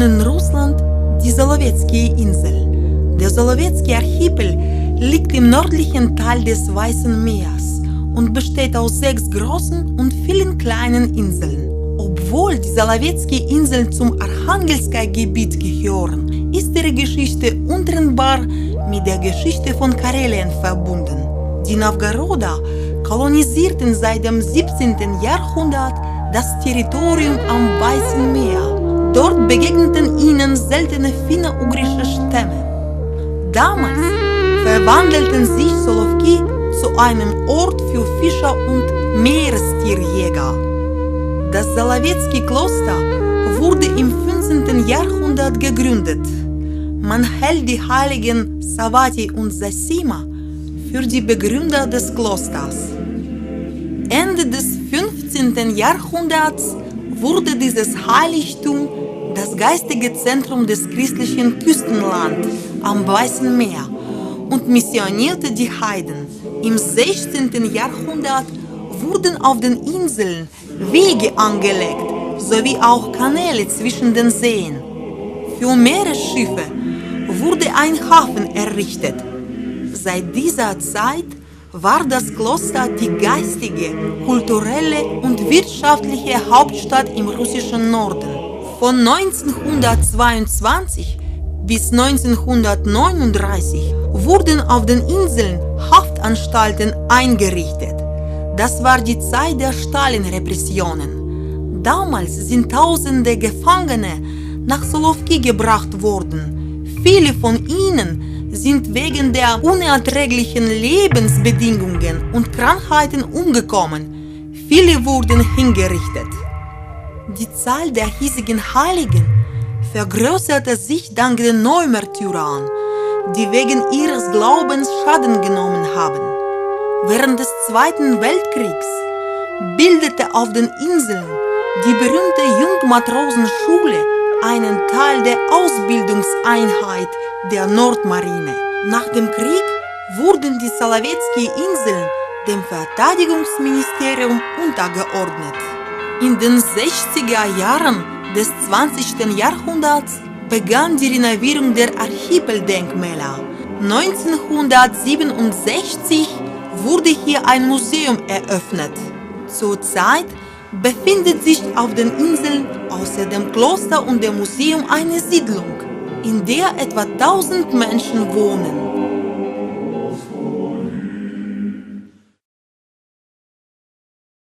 liegen in Russland die Solowezki-Inseln. Der Solowezki-Archipel liegt im nördlichen Teil des Weißen Meeres und besteht aus 6 großen und vielen kleinen Inseln. Obwohl die Solowezki-Inseln zum Archangelska-Gebiet gehören, ist ihre Geschichte untrennbar mit der Geschichte von Karelien verbunden. Die Novgoroder kolonisierten seit dem 17. Jahrhundert das Territorium am Weißen Meer. Dort begegneten ihnen seltene finno-ugrische Stämme. Damals verwandelten sich Solovki zu einem Ort für Fischer und Meerestierjäger. Das Solowezki-Kloster wurde im 15. Jahrhundert gegründet. Man hält die Heiligen Savati und Zosima für die Begründer des Klosters. Ende des 15. Jahrhunderts wurde dieses Heiligtum das geistige Zentrum des christlichen Küstenlands am Weißen Meer und missionierte die Heiden. Im 16. Jahrhundert wurden auf den Inseln Wege angelegt, sowie auch Kanäle zwischen den Seen. Für Meeresschiffe wurde ein Hafen errichtet. Seit dieser Zeit war das Kloster die geistige, kulturelle und wirtschaftliche Hauptstadt im russischen Norden. Von 1922 bis 1939 wurden auf den Inseln Haftanstalten eingerichtet. Das war die Zeit der Stalin-Repressionen. Damals sind tausende Gefangene nach Solovki gebracht worden. Viele von ihnen sind wegen der unerträglichen Lebensbedingungen und Krankheiten umgekommen. Viele wurden hingerichtet. Die Zahl der hiesigen Heiligen vergrößerte sich dank den Neumärtyrern, die wegen ihres Glaubens Schaden genommen haben. Während des Zweiten Weltkriegs bildete auf den Inseln die berühmte Jungmatrosenschule einen Teil der Ausbildungseinheit der Nordmarine. Nach dem Krieg wurden die Solowezki-Inseln dem Verteidigungsministerium untergeordnet. In den 60er Jahren des 20. Jahrhunderts begann die Renovierung der Archipeldenkmäler. 1967 wurde hier ein Museum eröffnet. Zurzeit befindet sich auf den Inseln außer dem Kloster und dem Museum eine Siedlung, in der etwa 1000 Menschen wohnen.